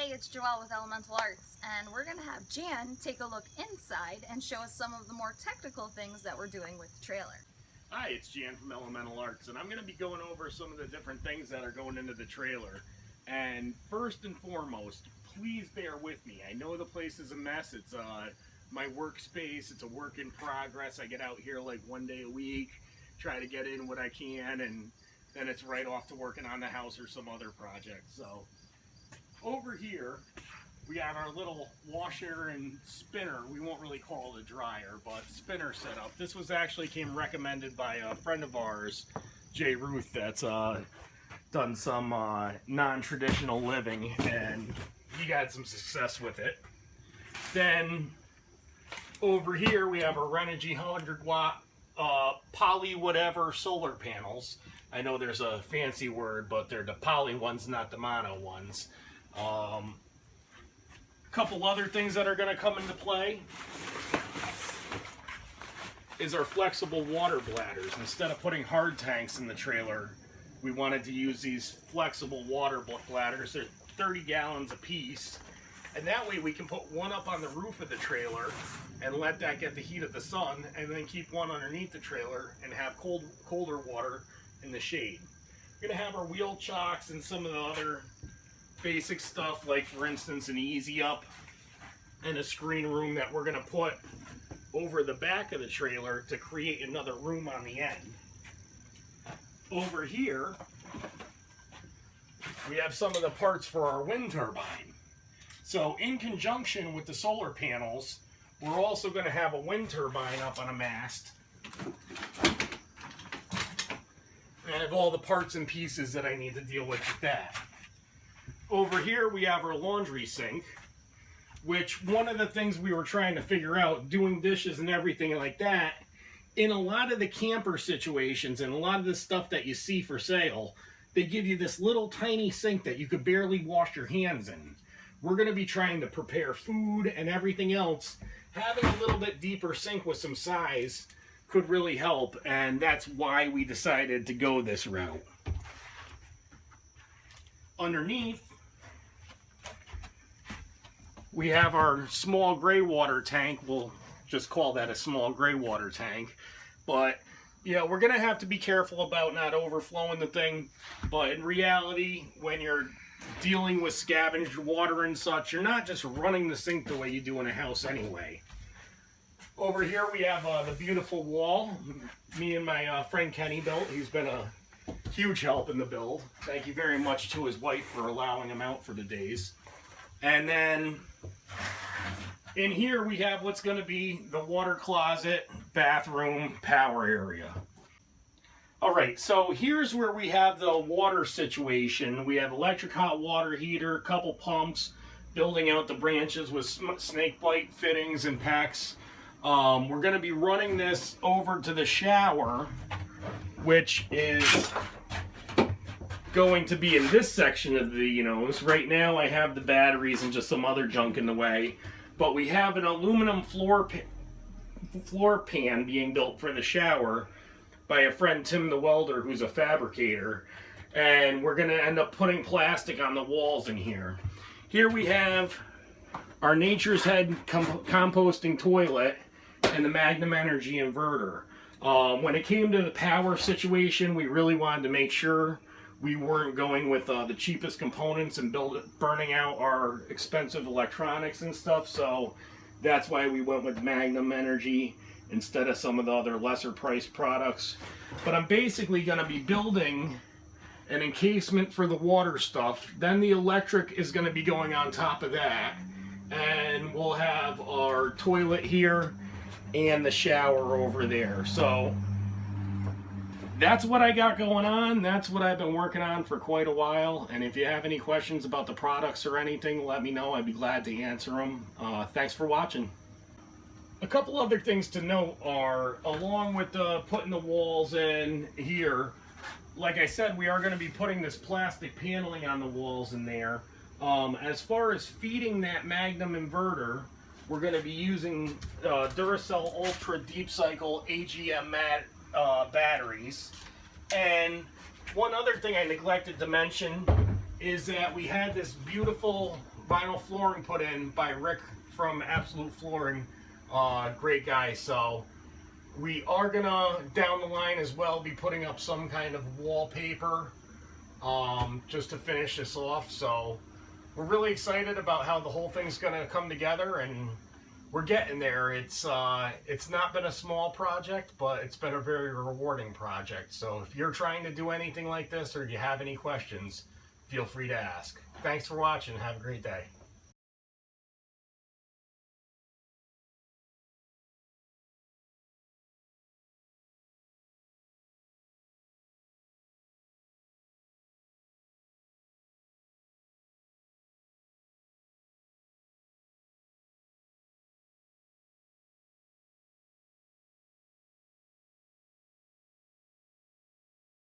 Hey, it's Joelle with Elemental Arts, and we're going to have Jan take a look inside and show us some of the more technical things that we're doing with the trailer. Hi, it's Jan from Elemental Arts, and I'm going to be going over some of the different things that are going into the trailer. And first and foremost, please bear with me. I know the place is a mess. It's my workspace. It's a work in progress. I get out here like one day a week, try to get in what I can, and then it's right off to working on the house or some other project. So over here, we have our little washer and spinner. We won't really call it a dryer, but spinner setup. This was actually came recommended by a friend of ours, Jay Ruth, that's done some non-traditional living, and he got some success with it. Then over here we have our Renogy 100-watt poly whatever solar panels. I know there's a fancy word, but they're the poly ones, not the mono ones. Couple other things that are going to come into play is our flexible water bladders. Instead of putting hard tanks in the trailer, we wanted to use these flexible water bladders. They're 30 gallons a piece, and that way we can put one up on the roof of the trailer and let that get the heat of the sun, and then keep one underneath the trailer and have colder water in the shade. We're going to have our wheel chocks and some of the other basic stuff, like for instance an easy up and a screen room that we're going to put over the back of the trailer to create another room on the end. Over here we have some of the parts for our wind turbine. So in conjunction with the solar panels, we're also going to have a wind turbine up on a mast. And I have all the parts and pieces that I need to deal with that. Over here we have our laundry sink, which one of the things we were trying to figure out, doing dishes and everything like that, in a lot of the camper situations and a lot of the stuff that you see for sale, they give you this little tiny sink that you could barely wash your hands in. We're going to be trying to prepare food and everything else. Having a little bit deeper sink with some size could really help, and that's why we decided to go this route. Underneath, we have our small gray water tank. We'll just call that a small gray water tank. But yeah, we're gonna have to be careful about not overflowing the thing. But in reality, when you're dealing with scavenged water and such, you're not just running the sink the way you do in a house anyway. Over here we have the beautiful wall me and my friend Kenny built. He's been a huge help in the build. Thank you very much to his wife for allowing him out for the days. And then in here we have what's going to be the water closet, bathroom, power area. Alright, so here's where we have the water situation. We have electric hot water heater, couple pumps, building out the branches with snake bite fittings and packs. We're going to be running this over to the shower, which is going to be in this section of the Enos. Right now I have the batteries and just some other junk in the way, but we have an aluminum floor pan being built for the shower by a friend, Tim the Welder, who's a fabricator, and we're going to end up putting plastic on the walls in here. Here we have our Nature's Head composting toilet and the Magnum Energy inverter. When it came to the power situation, we really wanted to make sure we weren't going with the cheapest components and burning out our expensive electronics and stuff, so that's why we went with Magnum Energy instead of some of the other lesser priced products. But I'm basically going to be building an encasement for the water stuff, then the electric is going to be going on top of that, and we'll have our toilet here and the shower over there. So that's what I got going on. That's what I've been working on for quite a while. And if you have any questions about the products or anything, let me know. I'd be glad to answer them. Thanks for watching. A couple other things to note are, along with putting the walls in here, like I said, we are going to be putting this plastic paneling on the walls in there. As far as feeding that Magnum inverter, we're going to be using Duracell Ultra Deep Cycle AGM batteries. And one other thing I neglected to mention is that we had this beautiful vinyl flooring put in by Rick from Absolute Flooring. Great guy. So we are gonna down the line as well be putting up some kind of wallpaper just to finish this off. So we're really excited about how the whole thing's gonna come together, and we're getting there. It's not been a small project, but it's been a very rewarding project. So if you're trying to do anything like this or you have any questions, feel free to ask. Thanks for watching. Have a great day.